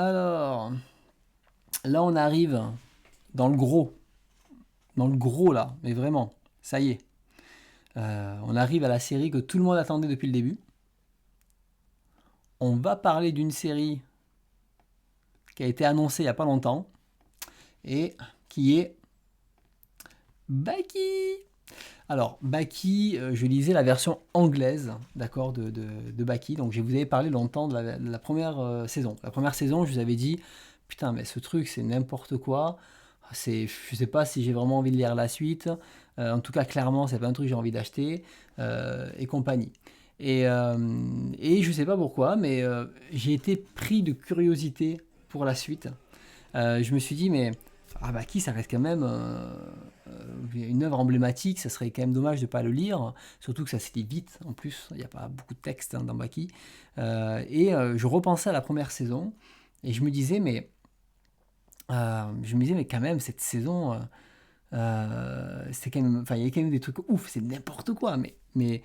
Alors, là on arrive dans le gros. Dans le gros là, mais vraiment, ça y est. On arrive à la série que tout le monde attendait depuis le début. On va parler d'une série qui a été annoncée il n'y a pas longtemps et qui est Baki. Alors, Baki, je lisais la version anglaise, d'accord, de Baki. Donc, je vous avais parlé longtemps de la première saison. La première saison, je vous avais dit, putain, mais ce truc, c'est n'importe quoi. Je sais pas si j'ai vraiment envie de lire la suite. En tout cas, clairement, c'est pas un truc que j'ai envie d'acheter et compagnie. Et je sais pas pourquoi, mais j'ai été pris de curiosité pour la suite. Je me suis dit, mais Baki, ça reste quand même une œuvre emblématique, ça serait quand même dommage de ne pas le lire, surtout que ça se lit vite en plus, il n'y a pas beaucoup de texte dans Baki. Je repensais à la première saison et je me disais, mais quand même, cette saison, c'est quand même, enfin, il y a quand même des trucs ouf, c'est n'importe quoi, mais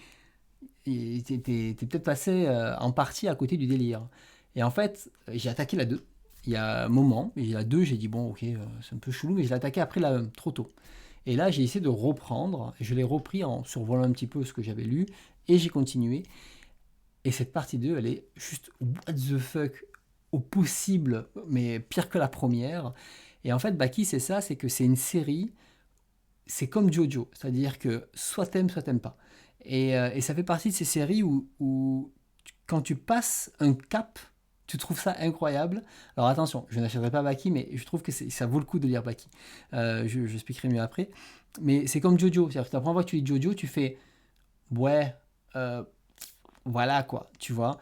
t'es peut-être passé en partie à côté du délire. Et en fait, j'ai attaqué la 2 il y a un moment, et la 2 j'ai dit, bon, ok, c'est un peu chelou, mais je l'ai attaqué après la 1, trop tôt. Et là, j'ai essayé de reprendre, je l'ai repris en survolant un petit peu ce que j'avais lu, et j'ai continué. Et cette partie 2 elle est juste what the fuck au possible, mais pire que la première. Et en fait, Baki, c'est ça, c'est que c'est une série, c'est comme Jojo, c'est-à-dire que soit t'aimes pas. Et ça fait partie de ces séries où quand tu passes un cap, tu trouves ça incroyable. Alors attention, je n'achèterai pas Baki, mais je trouve que ça vaut le coup de lire Baki. J'expliquerai mieux après. Mais c'est comme Jojo, c'est-à-dire que la première fois que tu lis Jojo, tu fais ouais, euh, voilà quoi, tu vois.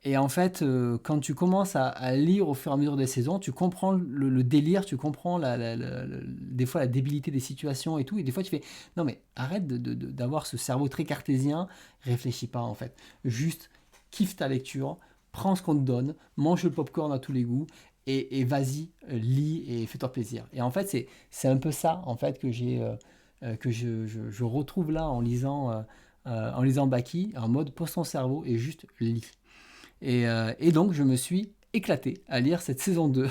Et en fait, quand tu commences à lire au fur et à mesure des saisons, tu comprends le délire, tu comprends des fois la débilité des situations et tout. Et des fois, tu fais non, mais arrête d'avoir ce cerveau très cartésien, réfléchis pas en fait. Juste kiffe ta lecture, prends ce qu'on te donne, mange le popcorn à tous les goûts et vas-y, lis et fais-toi plaisir. Et en fait, c'est un peu ça en fait que je retrouve là en lisant Baki, en mode pose ton cerveau et juste lis. Et donc, je me suis éclaté à lire cette saison 2.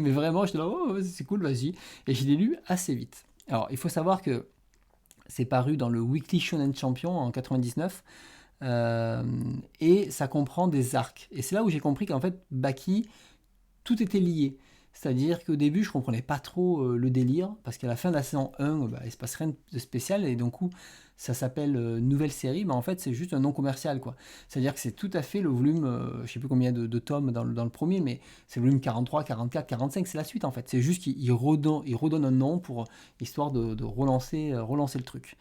Mais vraiment, j'étais là, oh, c'est cool, vas-y. Et je l'ai lu assez vite. Alors, il faut savoir que c'est paru dans le Weekly Shonen Champion en 99. euh, et ça comprend des arcs. Et c'est là où j'ai compris qu'en fait, Baki, tout était lié. C'est-à-dire qu'au début, je comprenais pas trop le délire, parce qu'à la fin de la saison 1, il se passe rien de spécial, et donc coup, ça s'appelle Nouvelle Série, mais en fait, c'est juste un nom commercial, quoi. C'est-à-dire que c'est tout à fait le volume, je sais plus combien de tomes dans le premier, mais c'est le volume 43, 44, 45, c'est la suite, en fait. C'est juste qu'il redonne un nom pour, histoire de relancer le truc.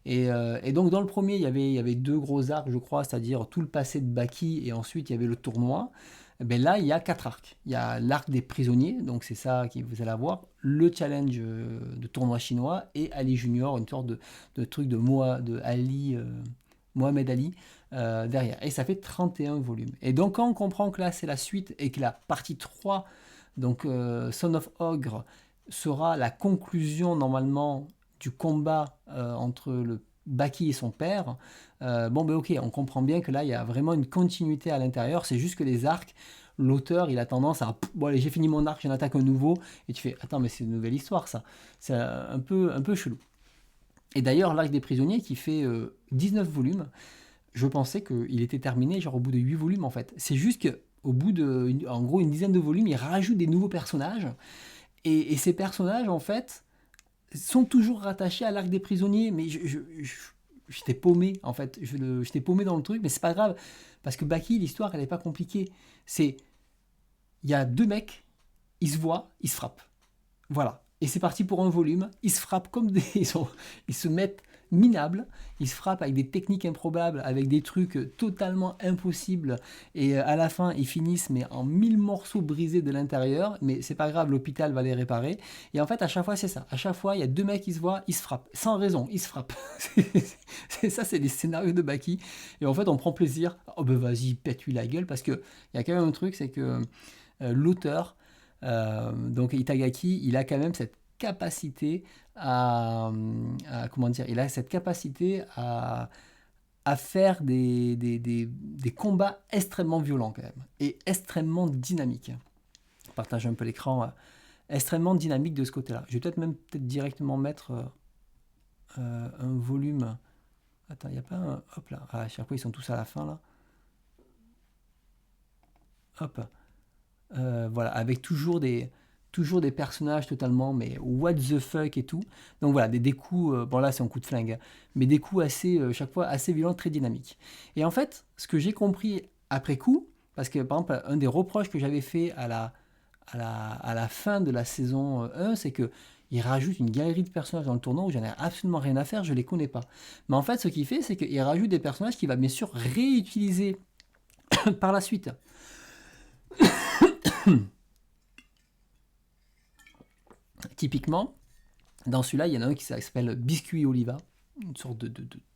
Et donc, dans le premier, il y avait deux gros arcs, je crois, c'est-à-dire tout le passé de Baki, et ensuite, il y avait le tournoi. Eh ben là, il y a quatre arcs. Il y a l'arc des prisonniers, donc c'est ça que vous allez avoir, le challenge de tournoi chinois et Ali Junior, une sorte de truc de Ali, Mohamed Ali derrière. Et ça fait 31 volumes. Et donc quand on comprend que là c'est la suite et que la partie 3, donc Son of Ogre, sera la conclusion normalement du combat entre le Baki et son père, bon ben ok, on comprend bien que là il y a vraiment une continuité à l'intérieur, c'est juste que les arcs, l'auteur il a tendance à, bon allez j'ai fini mon arc, j'en attaque un nouveau, et tu fais, attends mais c'est une nouvelle histoire ça, c'est un peu chelou. Et d'ailleurs l'arc des prisonniers qui fait 19 volumes, je pensais qu'il était terminé genre au bout de 8 volumes en fait, c'est juste que au bout de, en gros une dizaine de volumes, il rajoute des nouveaux personnages, et ces personnages en fait sont toujours rattachés à l'arc des prisonniers, mais j'étais paumé en fait, j'étais paumé dans le truc, mais c'est pas grave, parce que Baki, l'histoire elle est pas compliquée, c'est, il y a deux mecs, ils se voient, ils se frappent, voilà. Et c'est parti pour un volume. Ils se frappent comme des. Ils se mettent minables. Ils se frappent avec des techniques improbables, avec des trucs totalement impossibles. Et à la fin, ils finissent mais en 1000 morceaux brisés de l'intérieur. Mais c'est pas grave, l'hôpital va les réparer. Et en fait, à chaque fois, c'est ça. À chaque fois, il y a deux mecs qui se voient, ils se frappent. Sans raison, ils se frappent. C'est ça, c'est les scénarios de Baki. Et en fait, on prend plaisir. Oh ben vas-y, pète-lui la gueule. Parce qu'il y a quand même un truc, c'est que l'auteur, donc Itagaki, il a quand même cette capacité comment dire, il a cette capacité à faire des combats extrêmement violents quand même, et extrêmement dynamiques. Je partage un peu l'écran, extrêmement dynamique de ce côté-là. Je vais peut-être directement mettre un volume. Attends, il n'y a pas un... Hop là, à chaque fois ils sont tous à la fin là. Hop. Voilà, avec toujours des personnages totalement, mais what the fuck et tout. Donc voilà, des coups, bon là c'est un coup de flingue, hein, mais des coups assez, chaque fois assez violents, très dynamiques. Et en fait, ce que j'ai compris après coup, parce que par exemple, un des reproches que j'avais fait à la fin de la saison 1, c'est que il rajoute une galerie de personnages dans le tournoi où j'en ai absolument rien à faire, je les connais pas. Mais en fait, ce qu'il fait, c'est qu'il rajoute des personnages qu'il va bien sûr réutiliser par la suite. Typiquement, dans celui-là, il y en a un qui s'appelle Biscuit Oliva, une sorte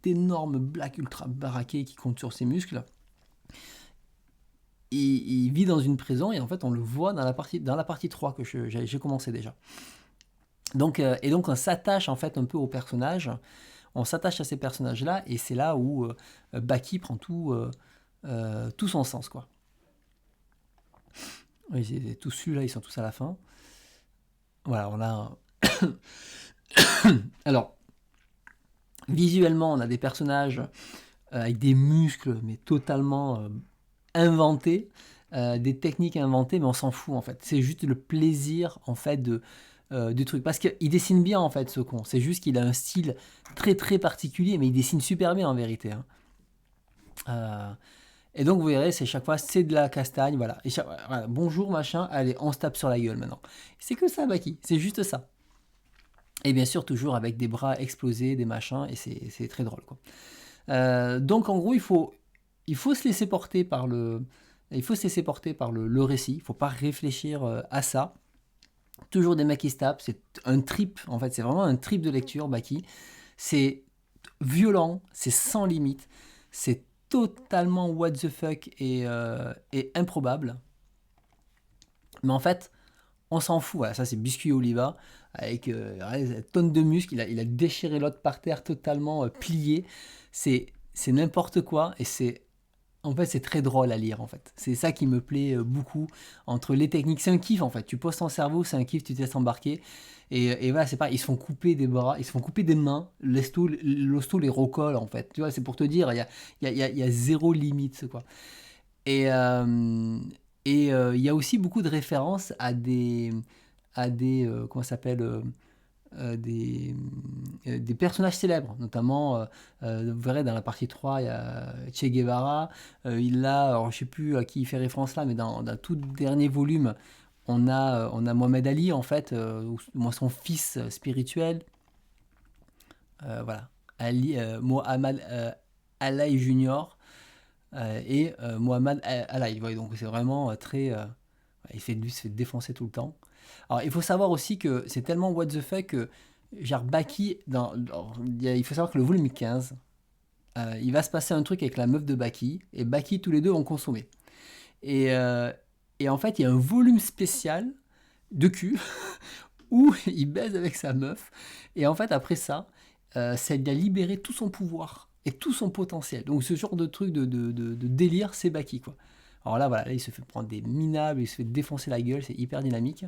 d'énorme black ultra baraqué qui compte sur ses muscles. Il vit dans une prison et en fait on le voit dans la partie 3 que j'ai commencé déjà. Donc, et donc on s'attache en fait un peu aux personnages, on s'attache à ces personnages-là et c'est là où Baki prend tout son sens, quoi. Oui, tous ceux-là, ils sont tous à la fin. Voilà, on a... Alors, visuellement, on a des personnages avec des muscles, mais totalement inventés, des techniques inventées, mais on s'en fout en fait. C'est juste le plaisir en fait du truc. Parce qu'il dessine bien en fait ce con. C'est juste qu'il a un style très très particulier, mais il dessine super bien en vérité, hein. Et donc vous verrez, c'est chaque fois c'est de la castagne, voilà. Et voilà, bonjour machin, allez, on se tape sur la gueule maintenant. C'est que ça, Baki, c'est juste ça. Et bien sûr, toujours avec des bras explosés, des machins, et c'est très drôle, quoi. Donc en gros, il faut se laisser porter par le récit. Il ne faut pas réfléchir à ça. Toujours des mecs qui se tapent. C'est un trip, en fait. C'est vraiment un trip de lecture, Baki. C'est violent, c'est sans limite. C'est totalement what the fuck et improbable. Mais en fait, on s'en fout. Voilà, ça, c'est Biscuit Oliva avec tonne de muscles. Il a déchiré l'autre par terre totalement plié. C'est n'importe quoi et en fait, c'est très drôle à lire, en fait. C'est ça qui me plaît beaucoup. Entre les techniques, c'est un kiff, en fait. Tu poses ton cerveau, c'est un kiff, tu te laisses embarquer. Et voilà, c'est pas, ils se font couper des bras, ils se font couper des mains. L'hosto les recolle, en fait. Tu vois, c'est pour te dire, il y a zéro limite, quoi. Et il y a aussi beaucoup de références comment ça s'appelle des personnages célèbres, notamment, vous verrez dans la partie 3, il y a Che Guevara, alors je sais plus à qui il fait référence là, mais dans le tout dernier volume, on a Mohamed Ali, en fait, ou moi son fils spirituel, voilà, Ali, Mohamed Ali Junior, et Mohamed Ali, ouais, donc c'est vraiment très... il se fait défoncer tout le temps. Alors, il faut savoir aussi que c'est tellement what the fuck que, genre, Baki, il faut savoir que le volume 15, il va se passer un truc avec la meuf de Baki, et Baki, tous les deux, ont consommé. Et, euh, et en fait, il y a un volume spécial de cul où il baise avec sa meuf, et en fait, après ça, ça lui a libéré tout son pouvoir et tout son potentiel. Donc, ce genre de truc de délire, c'est Baki, quoi. Alors là, voilà, là, il se fait prendre des minables, il se fait défoncer la gueule, c'est hyper dynamique.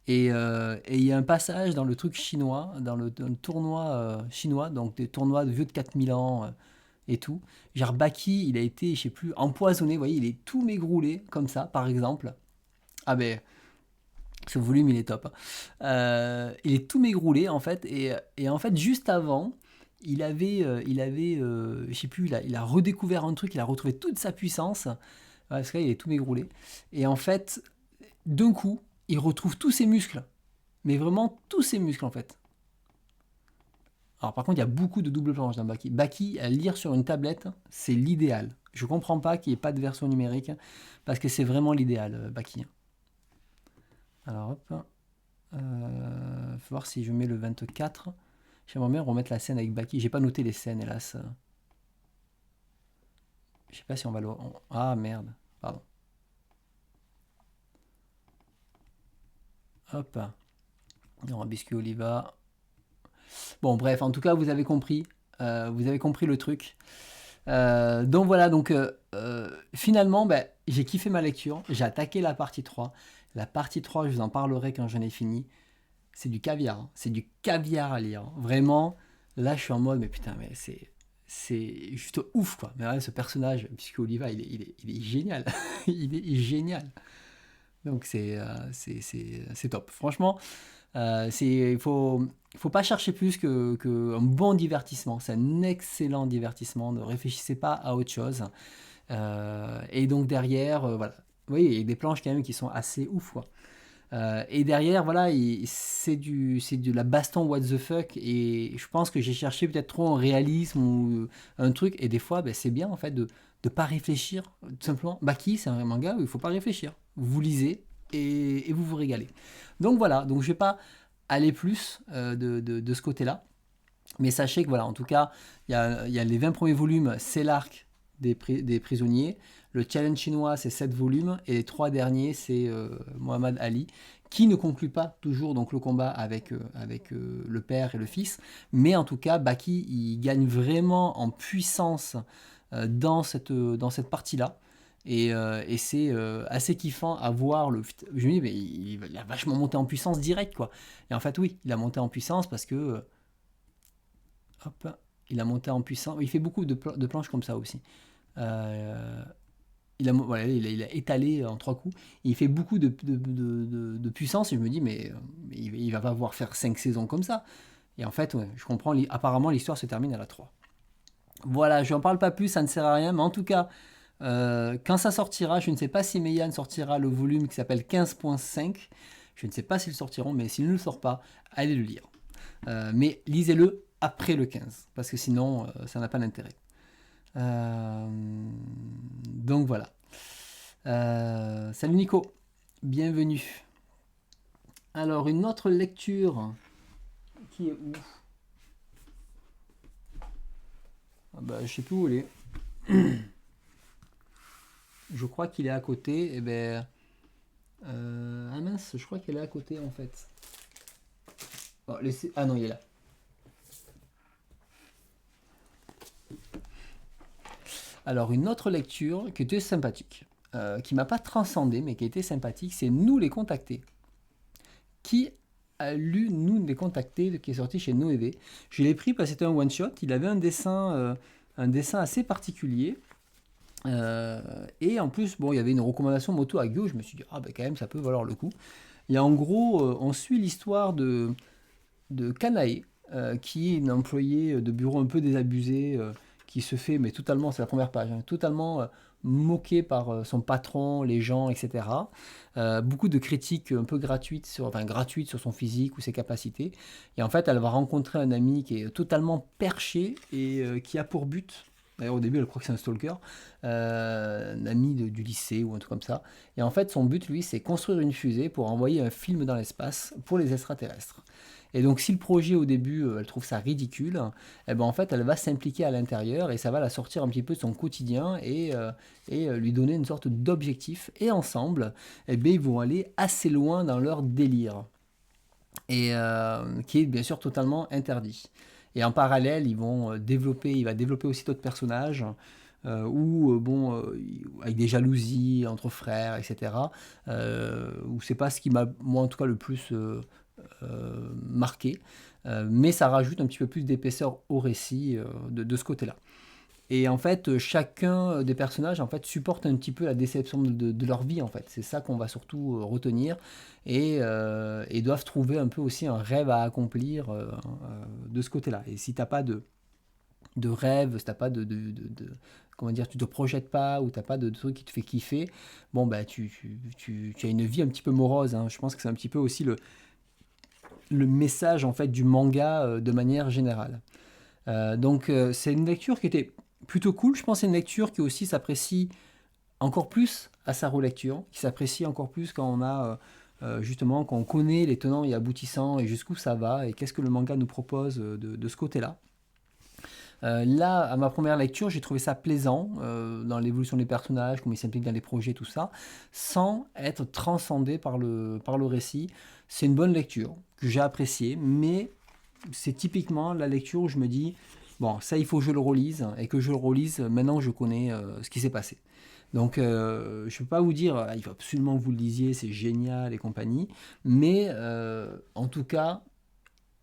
Et il y a un passage dans le truc chinois, dans le tournoi chinois, donc des tournois de vieux de 4000 ans et tout. Genre Baki, il a été, je sais plus, empoisonné, vous voyez, il est tout maigroulé, comme ça, par exemple. Ah ben, ce volume, il est top, hein. Il est tout maigroulé, en fait, et en fait, juste avant, je sais plus, il a redécouvert un truc, il a retrouvé toute sa puissance, ouais, parce que là, il est tout maigroulé. Et en fait, d'un coup, il retrouve tous ses muscles. Mais vraiment tous ses muscles en fait. Alors par contre, il y a beaucoup de double planches dans Baki. Baki, à lire sur une tablette, c'est l'idéal. Je comprends pas qu'il n'y ait pas de version numérique, parce que c'est vraiment l'idéal, Baki. Alors hop. Faut voir si je mets le 24. J'aimerais bien remettre la scène avec Baki. J'ai pas noté les scènes, hélas. Je sais pas si on va le... Ah merde, pardon. Hop. Non, Biscuit Oliva. Bon, bref, en tout cas, vous avez compris. Vous avez compris le truc. Donc voilà, donc finalement, ben, j'ai kiffé ma lecture, j'ai attaqué la partie 3. La partie 3, je vous en parlerai quand j'en ai fini. C'est du caviar, hein. C'est du caviar à lire, hein. Vraiment, là je suis en mode, mais putain, mais c'est juste ouf quoi. Mais ouais, ce personnage, puisque Oliva, il est génial. Il est génial. Donc c'est top. Franchement, il faut pas chercher plus que un bon divertissement. C'est un excellent divertissement. Ne réfléchissez pas à autre chose. Et donc derrière, voilà. Oui, il y a des planches quand même qui sont assez ouf, quoi. Et derrière, voilà, c'est de la baston what the fuck. Et je pense que j'ai cherché peut-être trop en réalisme ou un truc. Et des fois, ben, c'est bien en fait de ne pas réfléchir. Tout simplement, Baki, c'est un manga où il faut pas réfléchir. Vous lisez et vous vous régalez. Donc voilà, donc je vais pas aller plus de ce côté-là. Mais sachez que voilà, en tout cas, il y a les 20 premiers volumes, c'est l'arc des prisonniers. Le challenge chinois, c'est 7 volumes. Et les 3 derniers, c'est Mohamed Ali, qui ne conclut pas toujours donc, le combat avec le père et le fils. Mais en tout cas, Baki, il gagne vraiment en puissance dans cette partie-là. Et c'est assez kiffant à voir. Je me dis, mais il a vachement monté en puissance direct, quoi. Et en fait, oui, il a monté en puissance parce que hop, il a monté en puissance. Il fait beaucoup de planches comme ça aussi. Euh, voilà, il a étalé en 3 coups. Il fait beaucoup de puissance et je me dis, mais il va pas pouvoir faire 5 saisons comme ça. Et en fait, ouais, je comprends. Apparemment, l'histoire se termine à la 3. Voilà, je n'en parle pas plus, ça ne sert à rien. Mais en tout cas, quand ça sortira, je ne sais pas si Meian sortira le volume qui s'appelle 15.5. Je ne sais pas s'ils sortiront, mais s'il ne le sort pas, allez le lire. Mais lisez-le après le 15, parce que sinon, ça n'a pas d'intérêt. Donc voilà. Salut Nico, bienvenue. Alors, une autre lecture qui est où? Ah bah, je sais plus où elle est. Je crois qu'il est à côté. Et ben, ah mince, je crois qu'elle est à côté en fait. Oh, ah non, il est là. Alors, une autre lecture qui était sympathique, qui m'a pas transcendé, mais qui était sympathique, c'est Nous les contacter. Qui a lu Nous les contacter, qui est sorti chez Noévé. Je l'ai pris parce que c'était un one-shot. Il avait un dessin assez particulier. Et en plus, bon, il y avait une recommandation moto à Gyo. Je me suis dit, ah ben quand même, ça peut valoir le coup. Et en gros, on suit l'histoire de Kanae, qui est une employée de bureau un peu désabusée, qui se fait, mais totalement, c'est la première page, hein, totalement moquée par son patron, les gens, etc. Beaucoup de critiques un peu gratuites sur son physique ou ses capacités. Et en fait, elle va rencontrer un ami qui est totalement perché et qui a pour but. D'ailleurs, au début, elle croit que c'est un stalker, un ami du lycée ou un truc comme ça. Et en fait, son but, lui, c'est construire une fusée pour envoyer un film dans l'espace pour les extraterrestres. Et donc, si le projet au début, elle trouve ça ridicule, eh ben, en fait, elle va s'impliquer à l'intérieur et ça va la sortir un petit peu de son quotidien et lui donner une sorte d'objectif. Et ensemble, eh bien, ils vont aller assez loin dans leur délire. Et qui est bien sûr totalement interdit. Et en parallèle, il va développer aussi d'autres personnages bon, avec des jalousies entre frères, etc. Où c'est pas ce qui m'a, moi en tout cas, le plus marqué. Mais ça rajoute un petit peu plus d'épaisseur au récit de ce côté-là. Et en fait, chacun des personnages en fait supporte un petit peu la déception de leur vie en fait. C'est ça qu'on va surtout retenir et doivent trouver un peu aussi un rêve à accomplir de ce côté-là. Et si t'as pas de rêve, si t'as pas comment dire, tu te projettes pas ou t'as pas de truc qui te fait kiffer, bon bah tu as une vie un petit peu morose, hein. Je pense que c'est un petit peu aussi le message en fait du manga de manière générale. Donc c'est une lecture qui était plutôt cool. Je pense que c'est une lecture qui aussi s'apprécie encore plus à sa relecture, qui s'apprécie encore plus quand on a justement quand on connaît les tenants et aboutissants et jusqu'où ça va et qu'est-ce que le manga nous propose de ce côté-là. Là, à ma première lecture, j'ai trouvé ça plaisant dans l'évolution des personnages, comment ils s'impliquent dans les projets, tout ça, sans être transcendé par le récit. C'est une bonne lecture que j'ai appréciée, mais c'est typiquement la lecture où je me dis, bon, ça, il faut que je le relise, et que je le relise maintenant que je connais ce qui s'est passé. Donc, je ne peux pas vous dire, il faut absolument que vous le lisiez, c'est génial et compagnie, mais en tout cas,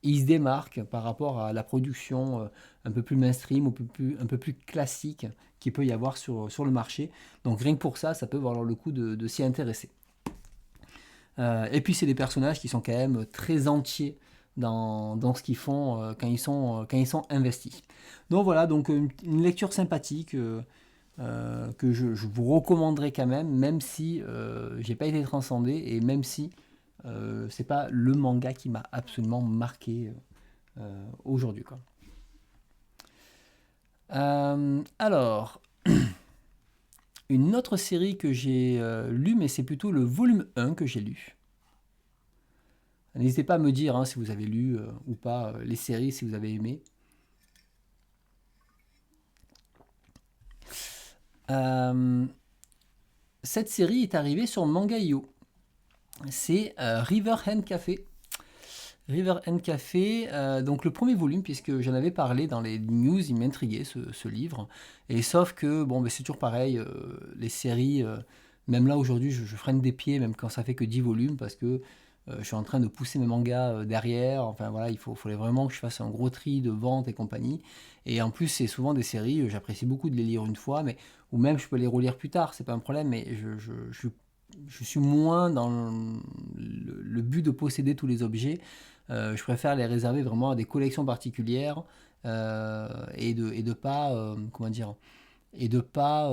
il se démarque par rapport à la production un peu plus mainstream, un peu plus classique qu'il peut y avoir sur le marché. Donc, rien que pour ça, ça peut valoir le coup de s'y intéresser. Et puis, c'est des personnages qui sont quand même très entiers dans ce qu'ils font quand ils sont investis. Donc voilà, donc une lecture sympathique que je vous recommanderais quand même si j'ai pas été transcendé et même si c'est pas le manga qui m'a absolument marqué aujourd'hui, quoi. Alors, une autre série que j'ai lue, mais c'est plutôt le volume 1 que j'ai lu. N'hésitez pas à me dire hein, si vous avez lu ou pas les séries, si vous avez aimé. Euh, cette série est arrivée sur Manga.io. C'est River End Café. River End Café, donc le premier volume, puisque j'en avais parlé dans les news, il m'intriguait ce livre. Et sauf que, bon, ben, c'est toujours pareil, les séries, même là aujourd'hui, je freine des pieds, même quand ça fait que 10 volumes, parce que je suis en train de pousser mes mangas derrière. Enfin voilà, fallait vraiment que je fasse un gros tri de vente et compagnie. Et en plus, c'est souvent des séries, j'apprécie beaucoup de les lire une fois, mais, ou même je peux les relire plus tard, c'est pas un problème, mais je suis moins dans le but de posséder tous les objets. Je préfère les réserver vraiment à des collections particulières et de pas comment dire et de pas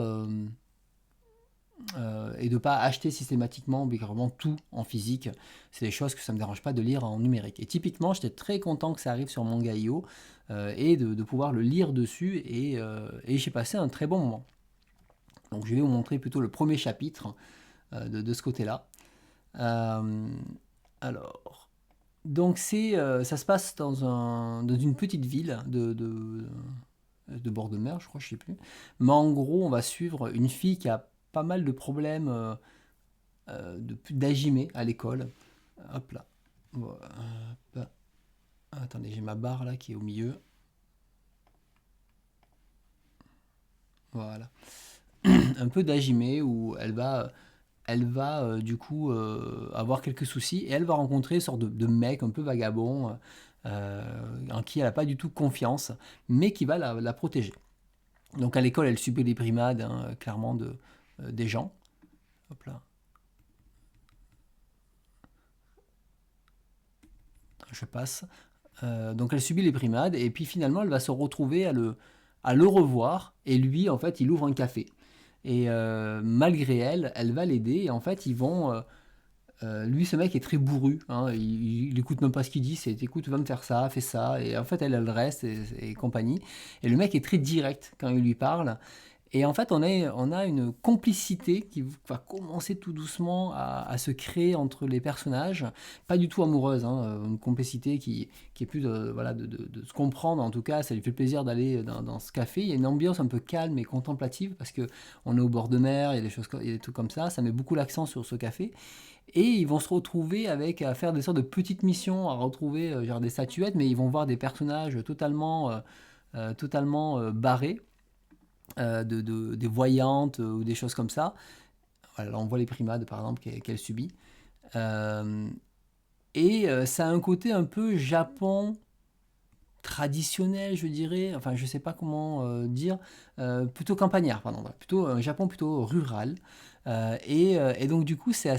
acheter systématiquement vraiment tout en physique. C'est des choses que ça me dérange pas de lire en numérique. Et typiquement, j'étais très content que ça arrive sur Manga.io et de pouvoir le lire dessus et j'ai passé un très bon moment. Donc je vais vous montrer plutôt le premier chapitre de ce côté-là. Euh, alors, donc ça se passe dans une petite ville de bord de mer, je crois, je sais plus. Mais en gros, on va suivre une fille qui a pas mal de problèmes d'AJME à l'école. Hop là. Voilà. Hop. Attendez, j'ai ma barre là qui est au milieu. Voilà. Un peu d'AJME où elle va du coup avoir quelques soucis et elle va rencontrer une sorte de mec un peu vagabond en qui elle n'a pas du tout confiance, mais qui va la protéger. Donc à l'école, elle subit les brimades, hein, clairement, des gens. Hop là. Je passe. Donc elle subit les brimades et puis finalement elle va se retrouver à le revoir et lui en fait il ouvre un café. Et malgré elle, elle va l'aider et en fait ils vont lui, ce mec est très bourru, hein, il écoute même pas ce qu'il dit, c'est écoute, va me faire ça, fais ça, et en fait, elle reste et compagnie. Et le mec est très direct quand il lui parle. Et en fait, on a une complicité qui va commencer tout doucement à se créer entre les personnages, pas du tout amoureuse, hein, une complicité qui est plus voilà, de se comprendre. En tout cas, ça lui fait plaisir d'aller dans ce café. Il y a une ambiance un peu calme et contemplative parce que on est au bord de mer, il y a des choses, il y a des trucs comme ça. Ça met beaucoup l'accent sur ce café. Et ils vont se retrouver à faire des sortes de petites missions, à retrouver genre des statuettes, mais ils vont voir des personnages totalement barrés, des voyantes ou des choses comme ça. Voilà, là, on voit les primades, par exemple, qu'elle subit. Euh, Ça a un côté un peu Japon traditionnel, je dirais, enfin je sais pas comment dire, plutôt campagnard, pardon, voilà, plutôt un Japon plutôt rural. Et donc du coup c'est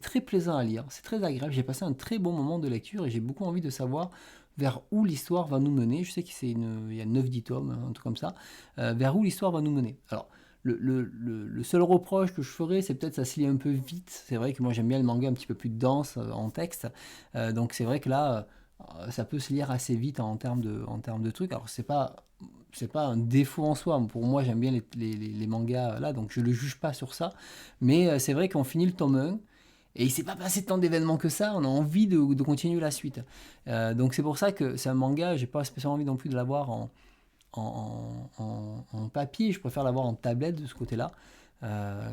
très plaisant à lire, c'est très agréable, j'ai passé un très bon moment de lecture et j'ai beaucoup envie de savoir vers où l'histoire va nous mener. Je sais il y a 9-10 tomes, un truc comme ça, vers où l'histoire va nous mener. Alors, le seul reproche que je ferais, c'est peut-être ça se lit un peu vite. C'est vrai que moi j'aime bien le manga un petit peu plus dense en texte. Donc c'est vrai que là, ça peut se lire assez vite en termes de trucs. Alors c'est pas un défaut en soi. Pour moi, j'aime bien les mangas là, donc je le juge pas sur ça. Mais c'est vrai qu'on finit le tome 1 et il s'est pas passé tant d'événements que ça. On a envie de continuer la suite. Donc c'est pour ça que c'est un manga. J'ai pas spécialement envie non plus de l'avoir en papier. Je préfère l'avoir en tablette de ce côté-là.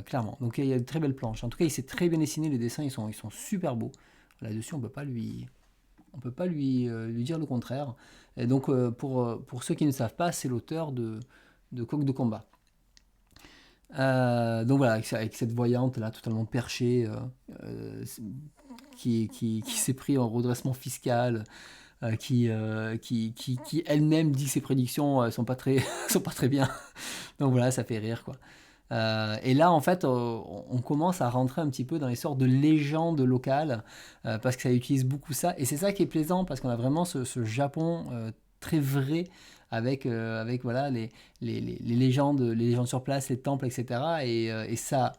Clairement. Donc il y a de très belles planches. En tout cas, il s'est très bien dessiné. Les dessins, ils sont super beaux. Là-dessus, On peut pas lui dire le contraire. Et donc, pour ceux qui ne savent pas, c'est l'auteur de Coq de combat. Donc voilà, avec cette voyante là, totalement perchée, qui s'est pris en redressement fiscal, qui elle-même dit que ses prédictions sont pas très, sont pas très bien. Donc voilà, ça fait rire quoi. Et là, en fait, on commence à rentrer un petit peu dans les sortes de légendes locales, parce que ça utilise beaucoup ça. Et c'est ça qui est plaisant, parce qu'on a vraiment ce Japon très vrai, avec voilà, les légendes sur place, les temples, etc. Et ça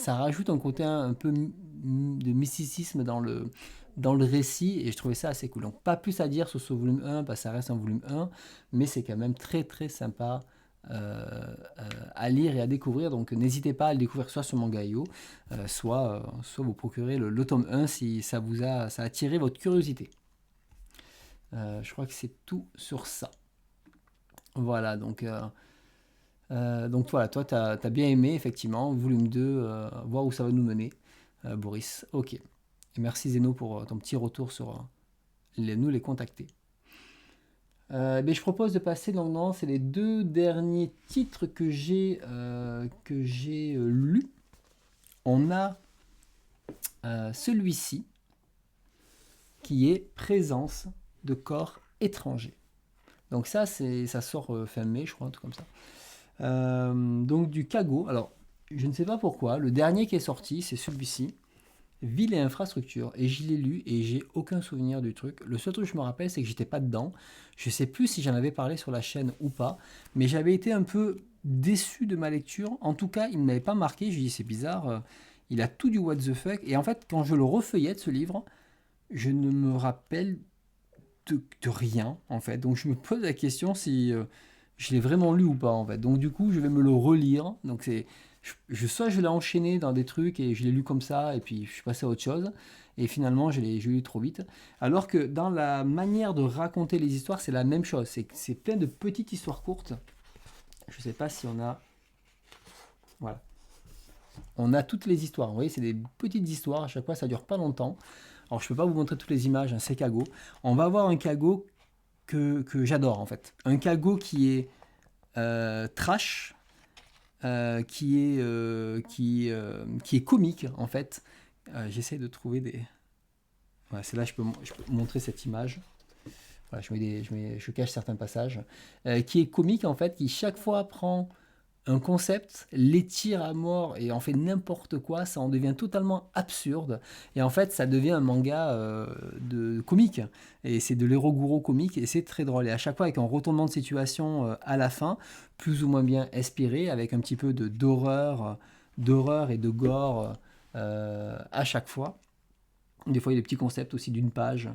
rajoute un côté un peu de mysticisme dans le récit, et je trouvais ça assez cool. Donc, pas plus à dire sur ce volume 1, parce que ça reste un volume 1, mais c'est quand même très très sympa à lire et à découvrir. Donc n'hésitez pas à le découvrir soit sur Mangaio, soit vous procurer le tome 1 si ça a attiré votre curiosité. Je crois que c'est tout sur ça. Voilà, donc voilà, toi tu as bien aimé effectivement, volume 2, voir où ça va nous mener, Boris. Ok. Et merci Zeno pour ton petit retour sur nous les contacter. Mais je propose de passer maintenant, c'est les 2 derniers titres que j'ai lus. On a celui-ci qui est Présence de corps étrangers. Donc ça sort fin mai, je crois, un truc comme ça. Donc du Kago. Alors je ne sais pas pourquoi. Le dernier qui est sorti, c'est celui-ci. Ville et infrastructure, et je l'ai lu et j'ai aucun souvenir du truc. Le seul truc que je me rappelle, c'est que j'étais pas dedans. Je sais plus si j'en avais parlé sur la chaîne ou pas, mais j'avais été un peu déçu de ma lecture. En tout cas, il ne m'avait pas marqué. Je dis c'est bizarre, il a tout du what the fuck. Et en fait, quand je le refeuillette ce livre, je ne me rappelle de rien en fait. Donc je me pose la question si je l'ai vraiment lu ou pas en fait. Donc du coup, je vais me le relire. Donc soit je l'ai enchaîné dans des trucs et je l'ai lu comme ça et puis je suis passé à autre chose. Et finalement, je l'ai lu trop vite. Alors que dans la manière de raconter les histoires, c'est la même chose. C'est plein de petites histoires courtes. Je sais pas si on a... Voilà. On a toutes les histoires. Vous voyez, c'est des petites histoires. À chaque fois, ça dure pas longtemps. Alors, je peux pas vous montrer toutes les images. C'est Kago. On va avoir un Kago que j'adore, en fait. Un Kago qui est trash, qui est comique, en fait. J'essaie de trouver des... Voilà, c'est là je peux montrer cette image. Voilà, je cache certains passages. Qui est comique, en fait, qui chaque fois prend un concept, l'étire à mort et en fait n'importe quoi, ça en devient totalement absurde. Et en fait, ça devient un manga de comique. Et c'est de l'Eroguro comique et c'est très drôle. Et à chaque fois, avec un retournement de situation à la fin, plus ou moins bien inspiré, avec un petit peu d'horreur et de gore à chaque fois. Des fois, il y a des petits concepts aussi d'une page.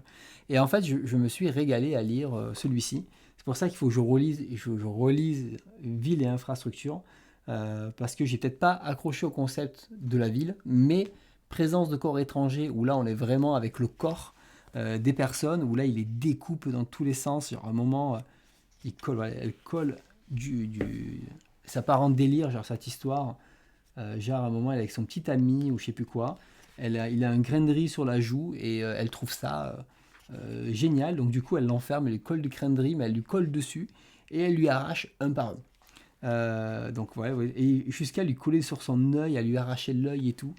Et en fait, je me suis régalé à lire celui-ci. C'est pour ça qu'il faut que je relise ville et infrastructure, parce que j'ai peut-être pas accroché au concept de la ville, mais présence de corps étrangers, où là on est vraiment avec le corps des personnes, où là il les découpe dans tous les sens. Genre, à un moment, voilà, elle colle ça part en délire, genre cette histoire. Genre à un moment, elle est avec son petit ami ou je sais plus quoi. Il a un grain de riz sur la joue et elle trouve ça génial. Donc du coup, elle l'enferme, elle lui colle du grain de riz, mais elle lui colle dessus et elle lui arrache un par un. Donc ouais, et jusqu'à lui coller sur son œil, à lui arracher l'œil et tout.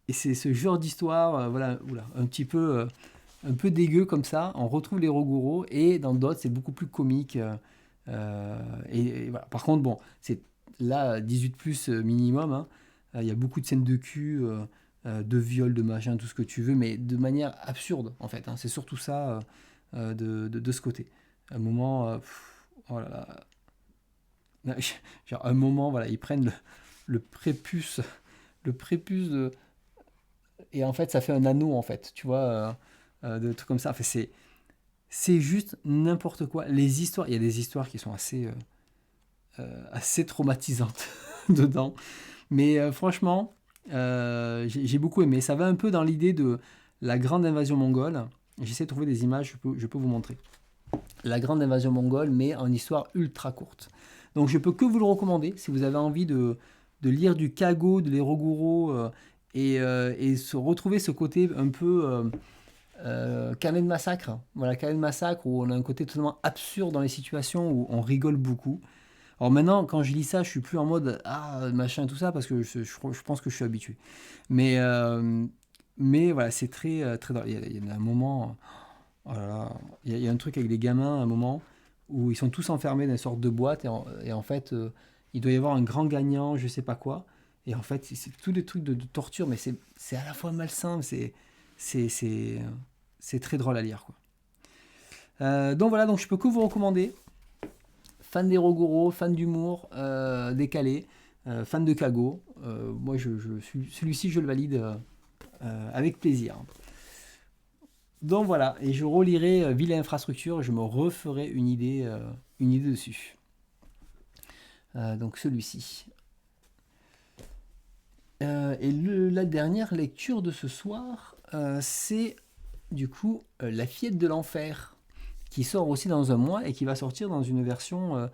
Et c'est ce genre d'histoire, voilà, un peu dégueu comme ça. On retrouve les Roguro et dans d'autres, c'est beaucoup plus comique. Et voilà. Par contre, bon, c'est là 18 plus minimum. Hein. Il y a beaucoup de scènes de cul, de viol, de machin, tout ce que tu veux, mais de manière absurde en fait. Hein. C'est surtout ça de ce côté. Un moment, oh là là. Genre un moment, voilà, ils prennent le prépuce, le prépuce et en fait ça fait un anneau en fait, tu vois, de trucs comme ça. Enfin, c'est juste n'importe quoi. Les histoires, il y a des histoires qui sont assez traumatisantes dedans. Mais franchement, j'ai beaucoup aimé. Ça va un peu dans l'idée de la grande invasion mongole. J'essaie de trouver des images, je peux vous montrer. La grande invasion mongole, mais en histoire ultra courte. Donc je peux que vous le recommander si vous avez envie de lire du Kago, de l'Eroguro et se retrouver ce côté un peu Carnet de massacre. Voilà, Carnet de massacre où on a un côté totalement absurde dans les situations où on rigole beaucoup. Alors maintenant, quand je lis ça, je suis plus en mode ah machin tout ça parce que je pense que je suis habitué. Mais, euh, mais voilà, c'est très, très drôle. Il y a un moment, oh là là, il y a un truc avec les gamins, un moment où ils sont tous enfermés dans une sorte de boîte et en fait, il doit y avoir un grand gagnant, je sais pas quoi. Et en fait, c'est tous des trucs de torture, mais c'est à la fois malsain, c'est, c'est, c'est très drôle à lire, quoi. Donc voilà, donc je peux que vous recommander. Fan d'Erogoro, fan d'humour décalé, fan de Kago. Moi, celui-ci, je le valide avec plaisir. Donc voilà, et je relirai Ville et Infrastructure, je me referai une idée dessus. Donc celui-ci. La dernière lecture de ce soir, c'est du coup La Fillette de l'Enfer, qui sort aussi dans un mois et qui va sortir dans une version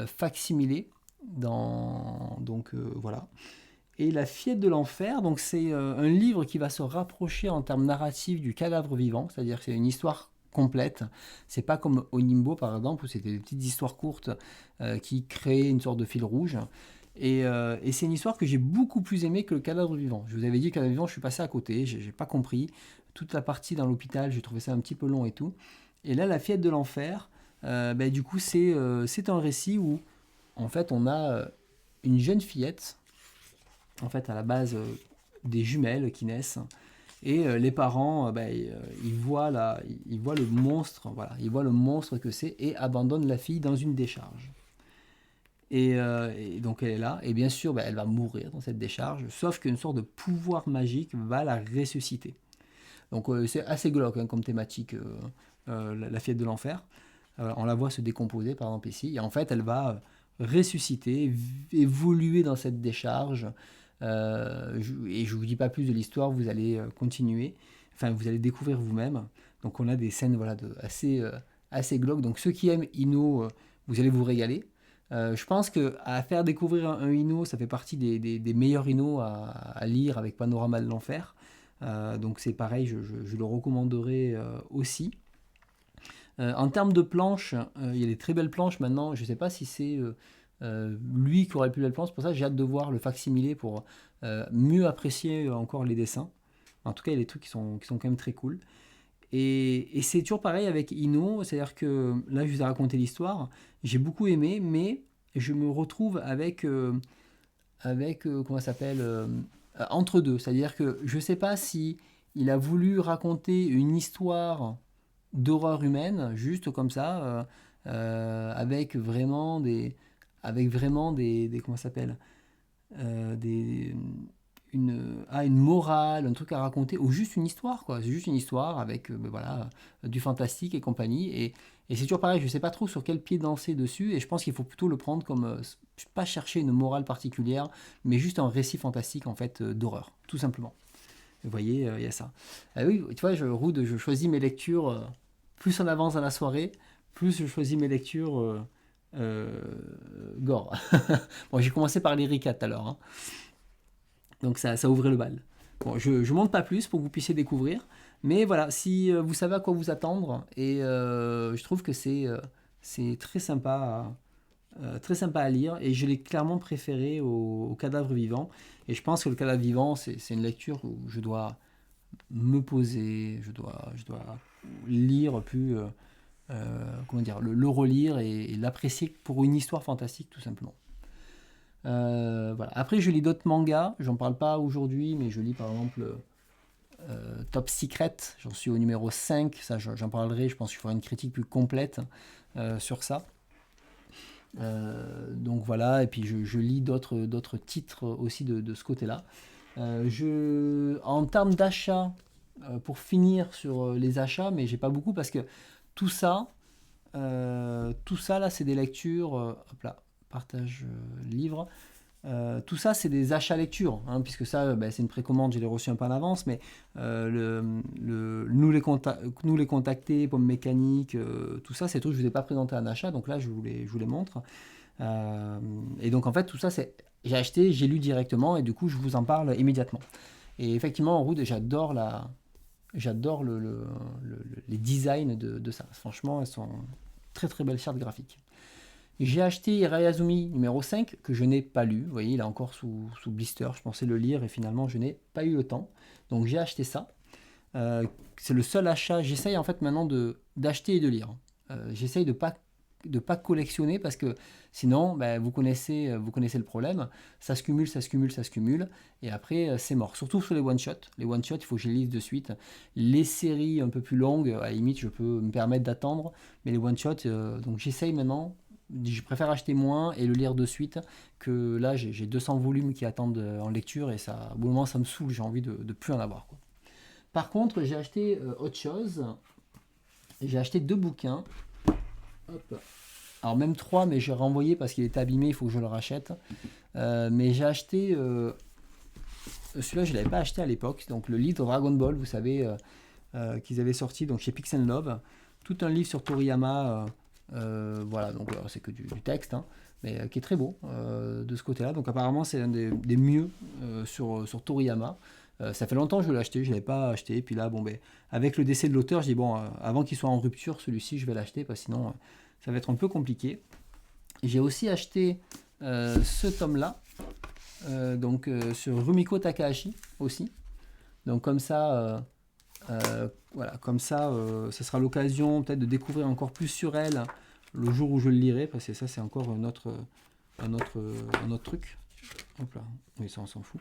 facsimilée. Donc voilà. Et La Fillette de l'Enfer, donc c'est un livre qui va se rapprocher en termes narratifs du Cadavre vivant, c'est-à-dire que c'est une histoire complète. C'est pas comme Onimbo par exemple, où c'était des petites histoires courtes qui créaient une sorte de fil rouge. Et c'est une histoire que j'ai beaucoup plus aimée que le Cadavre vivant. Je vous avais dit, le Cadavre vivant, je suis passé à côté, j'ai pas compris. Toute la partie dans l'hôpital, j'ai trouvé ça un petit peu long et tout. Et là, La Fillette de l'Enfer, du coup, c'est un récit où, en fait, on a une jeune fillette, en fait, à la base, des jumelles qui naissent. Et les parents, ils voient le monstre, voilà, ils voient le monstre que c'est et abandonnent la fille dans une décharge. Et donc elle est là, et bien sûr, elle va mourir dans cette décharge, sauf qu'une sorte de pouvoir magique va la ressusciter. Donc c'est assez glauque hein, comme thématique, la fillette de l'enfer. On la voit se décomposer, par exemple ici, et en fait, elle va ressusciter, évoluer dans cette décharge. Et je vous dis pas plus de l'histoire, vous allez continuer, enfin, vous allez découvrir vous-même. Donc on a des scènes voilà, assez glauques. Donc ceux qui aiment Ino, vous allez vous régaler. Je pense que à faire découvrir un Ino, ça fait partie des meilleurs Ino à lire avec Panorama de l'Enfer. Donc c'est pareil, je le recommanderais aussi. En termes de planches, il y a des très belles planches maintenant. Je ne sais pas si c'est lui qui aurait le plus belle planche. Pour ça, j'ai hâte de voir le facsimilé pour mieux apprécier encore les dessins. En tout cas, il y a des trucs qui sont quand même très cool. Et c'est toujours pareil avec Ino, c'est-à-dire que là, je vous ai raconté l'histoire, j'ai beaucoup aimé, mais je me retrouve avec comment ça s'appelle, entre deux. C'est-à-dire que je ne sais pas si il a voulu raconter une histoire d'horreur humaine, juste comme ça, avec vraiment comment ça s'appelle, des, une morale, un truc à raconter, ou juste une histoire, quoi. C'est juste une histoire avec voilà, du fantastique et compagnie. Et c'est toujours pareil, je sais pas trop sur quel pied danser dessus, et je pense qu'il faut plutôt le prendre comme, pas chercher une morale particulière, mais juste un récit fantastique, en fait, d'horreur, tout simplement. Vous voyez, il y a ça. Ah oui, tu vois, je choisis mes lectures, plus on avance dans la soirée, plus je choisis mes lectures euh, gore. Bon, j'ai commencé par l'Erika tout à l'heure, hein. Donc ça ouvrait le bal. Bon, je ne monte pas plus pour que vous puissiez découvrir. Mais voilà, si vous savez à quoi vous attendre, et je trouve que c'est très sympa à lire, et je l'ai clairement préféré au Cadavre vivant. Et je pense que le Cadavre vivant, c'est une lecture où je dois me poser, je dois lire plus, comment dire, le relire et l'apprécier pour une histoire fantastique tout simplement. Voilà. Après, je lis d'autres mangas. J'en parle pas aujourd'hui, mais je lis par exemple Top Secret. J'en suis au numéro 5. Ça, j'en parlerai. Je pense qu'il faudra une critique plus complète sur ça. Donc voilà. Et puis, je lis d'autres titres aussi de ce côté-là. En termes d'achat, pour finir sur les achats, mais j'ai pas beaucoup parce que tout ça, tout ça là, c'est des lectures. Hop là, partage livre. Tout ça, c'est des achats lecture, hein, puisque ça, c'est une précommande, je l'ai reçu un peu en avance, mais nous les contacter, Pomme Mécanique, tout ça, c'est tout, je ne vous ai pas présenté un achat, donc là, je vous les montre. Et donc, en fait, tout ça, j'ai acheté, j'ai lu directement, et du coup, je vous en parle immédiatement. Et effectivement, en route, j'adore J'adore les designs de ça. Franchement, elles sont très très belles chartes graphiques. J'ai acheté Irayazumi numéro 5 que je n'ai pas lu. Vous voyez, il est encore sous blister. Je pensais le lire et finalement je n'ai pas eu le temps. Donc j'ai acheté ça. C'est le seul achat. J'essaye en fait maintenant d'acheter et de lire. J'essaye de pas collectionner parce que sinon, ben, vous connaissez le problème. Ça se cumule, ça se cumule, ça se cumule. Et après, c'est mort. Surtout sur les one-shots. Les one-shots, il faut que je les lise de suite. Les séries un peu plus longues, à la limite, je peux me permettre d'attendre. Mais les one-shots, donc j'essaye maintenant. Je préfère acheter moins et le lire de suite que là, j'ai 200 volumes qui attendent en lecture et ça, au bout d'un moment, ça me saoule. J'ai envie de plus en avoir, quoi. Par contre, j'ai acheté autre chose. J'ai acheté 2 bouquins. Hop. Alors même 3, mais j'ai renvoyé parce qu'il était abîmé, il faut que je le rachète. Mais j'ai acheté... celui-là, je ne l'avais pas acheté à l'époque. Donc le livre Dragon Ball, vous savez, qu'ils avaient sorti donc, chez Pix Love. Tout un livre sur Toriyama. Voilà, donc c'est que du texte, hein, mais qui est très beau de ce côté-là. Donc apparemment, c'est un des mieux sur Toriyama. Ça fait longtemps que je l'ai acheté, je ne l'avais pas acheté. Puis là, bon, ben, avec le décès de l'auteur, je dis bon, avant qu'il soit en rupture, celui-ci, je vais l'acheter parce que sinon, ça va être un peu compliqué. J'ai aussi acheté ce tome-là, donc sur Rumiko Takahashi aussi. Donc comme ça, voilà, comme ça, ça sera l'occasion peut-être de découvrir encore plus sur elle le jour où je le lirai, parce que ça, c'est encore un autre truc. Hop là, oui, ça on s'en fout.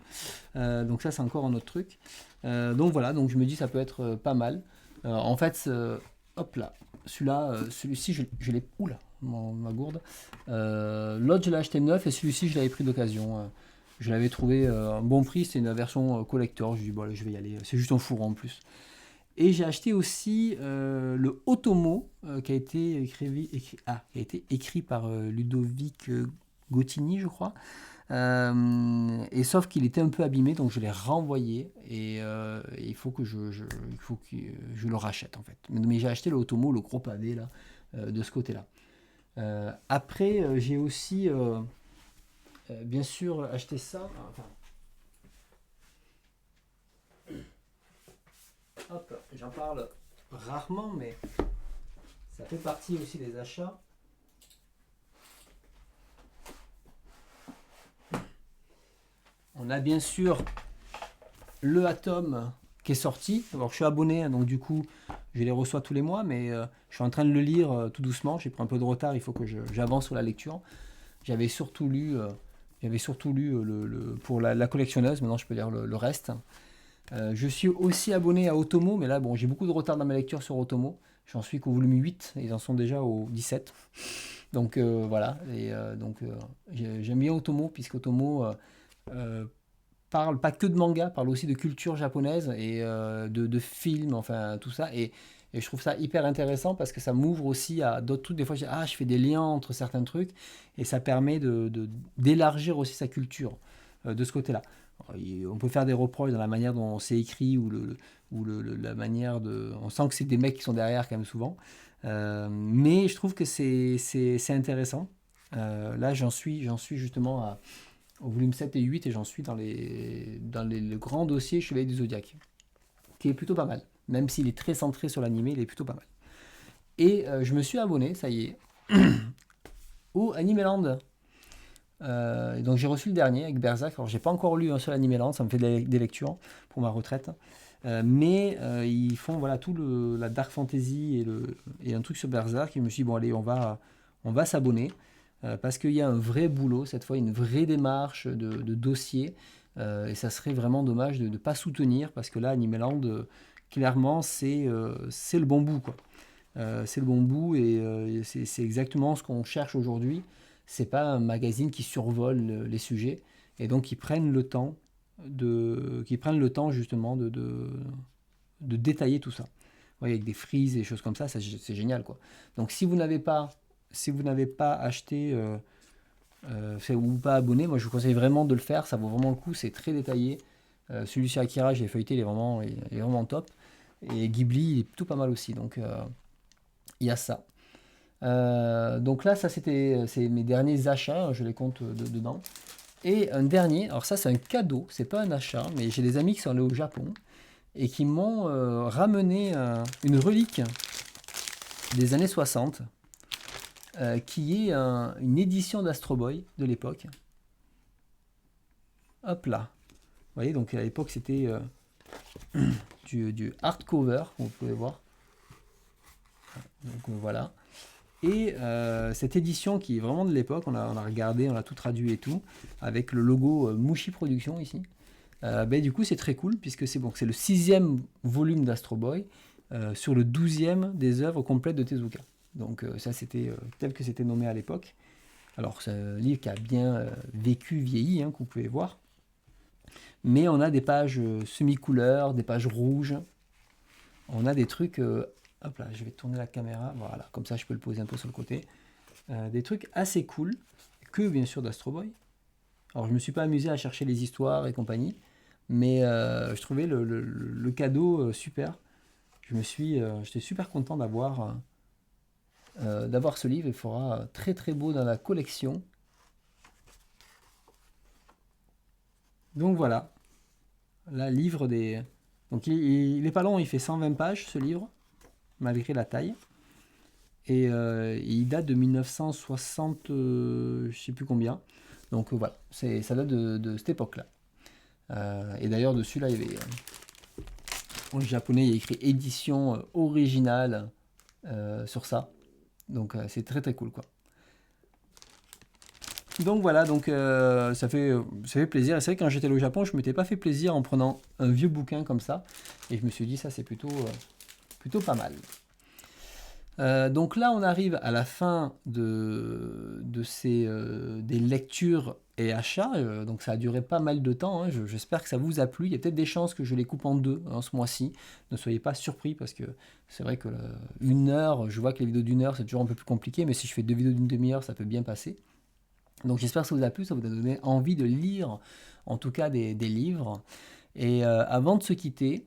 Donc ça c'est encore un autre truc. Donc voilà, donc je me dis ça peut être pas mal. En fait, hop là, celui-ci je l'ai... Oula, ma gourde. L'autre je l'ai acheté neuf et celui-ci je l'avais pris d'occasion. Je l'avais trouvé un bon prix, c'est une version collector. Je dis bon allez, je vais y aller, c'est juste un fourreau en plus. Et j'ai acheté aussi le Otomo qui a été écrit par Ludovic Gottini, je crois. Et sauf qu'il était un peu abîmé, donc je l'ai renvoyé et il faut que je le rachète en fait. Mais j'ai acheté le Otomo, le gros pavé là, de ce côté-là. Après, j'ai aussi bien sûr acheté ça. Enfin, hop, j'en parle rarement, mais ça fait partie aussi des achats. On a bien sûr le Atom qui est sorti. Alors je suis abonné, donc du coup je les reçois tous les mois, mais je suis en train de le lire tout doucement. J'ai pris un peu de retard, il faut que j'avance sur la lecture. J'avais surtout lu, pour la collectionneuse, maintenant je peux lire le reste. Je suis aussi abonné à Otomo, mais là bon, j'ai beaucoup de retard dans ma lecture sur Otomo. J'en suis qu'au volume 8, ils en sont déjà au 17. Donc voilà, et donc j'aime bien Otomo, puisque Otomo parle pas que de manga, parle aussi de culture japonaise et de films, enfin tout ça. Et je trouve ça hyper intéressant parce que ça m'ouvre aussi à d'autres trucs. Des fois, je fais des liens entre certains trucs et ça permet d'élargir aussi sa culture de ce côté-là. On peut faire des reproches dans la manière dont c'est écrit ou la manière de... On sent que c'est des mecs qui sont derrière quand même souvent. Mais je trouve que c'est intéressant. Là, j'en suis justement au volume 7 et 8 et j'en suis dans le grand dossier Chevalier du Zodiaque, qui est plutôt pas mal. Même s'il est très centré sur l'animé, il est plutôt pas mal. Et je me suis abonné, ça y est, au Animeland. Donc j'ai reçu le dernier avec Berserk. Alors j'ai pas encore lu un seul Animeland, ça me fait des lectures pour ma retraite. Mais ils font voilà tout la dark fantasy et un truc sur Berserk. Et je me suis dit bon allez, on va s'abonner parce qu'il y a un vrai boulot cette fois, une vraie démarche de dossier. Et ça serait vraiment dommage de ne pas soutenir parce que là Animeland clairement c'est le bon bout quoi. C'est le bon bout et c'est exactement ce qu'on cherche aujourd'hui. C'est pas un magazine qui survole les sujets et donc qui prennent le temps justement de détailler tout ça. Vous voyez, avec des frises et des choses comme ça, c'est génial quoi. Donc si vous n'avez pas acheté ou pas abonné, moi je vous conseille vraiment de le faire, ça vaut vraiment le coup, c'est très détaillé. Celui sur Akira, j'ai feuilleté, il est vraiment top. Et Ghibli, il est plutôt pas mal aussi, donc il y a ça. Donc là, c'est mes derniers achats, je les compte dedans. Et un dernier, alors ça c'est un cadeau, c'est pas un achat, mais j'ai des amis qui sont allés au Japon et qui m'ont ramené une relique des années 60, qui est une édition d'Astro Boy de l'époque. Hop là. Vous voyez, donc à l'époque c'était du hardcover, comme vous pouvez voir. Donc voilà. Et cette édition qui est vraiment de l'époque, on a regardé, on a tout traduit et tout, avec le logo Mushi Productions ici. Du coup c'est très cool puisque c'est le 6e volume d'Astro Boy sur le 12e des œuvres complètes de Tezuka. Donc ça c'était tel que c'était nommé à l'époque. Alors c'est un livre qui a bien vieilli, hein, que vous pouvez voir. Mais on a des pages semi-couleurs, des pages rouges. On a des trucs... hop là, je vais tourner la caméra. Voilà, comme ça je peux le poser un peu sur le côté. Des trucs assez cool, que bien sûr d'Astro Boy. Alors je me suis pas amusé à chercher les histoires et compagnie, mais je trouvais le cadeau super. J'étais super content d'avoir ce livre. Il fera très très beau dans la collection. Donc voilà, là, livre des... Donc il est pas long, il fait 120 pages ce livre, malgré la taille. Et il date de 1960, je sais plus combien. Donc voilà, ça date de cette époque-là. Et d'ailleurs, dessus, là, il y avait... en japonais, il y a écrit édition originale sur ça. Donc c'est très très cool, quoi. Donc voilà, donc ça fait plaisir. Et c'est vrai que quand j'étais au Japon, je ne m'étais pas fait plaisir en prenant un vieux bouquin comme ça. Et je me suis dit, ça c'est plutôt pas mal. Donc là, on arrive à la fin des lectures et achats. Donc ça a duré pas mal de temps, hein. J'espère que ça vous a plu. Il y a peut-être des chances que je les coupe en deux ce mois-ci. Ne soyez pas surpris parce que c'est vrai que une heure, je vois que les vidéos d'une heure, c'est toujours un peu plus compliqué. Mais si je fais 2 vidéos d'une demi-heure, ça peut bien passer. Donc j'espère que ça vous a plu, ça vous a donné envie de lire, en tout cas des livres. Et avant de se quitter,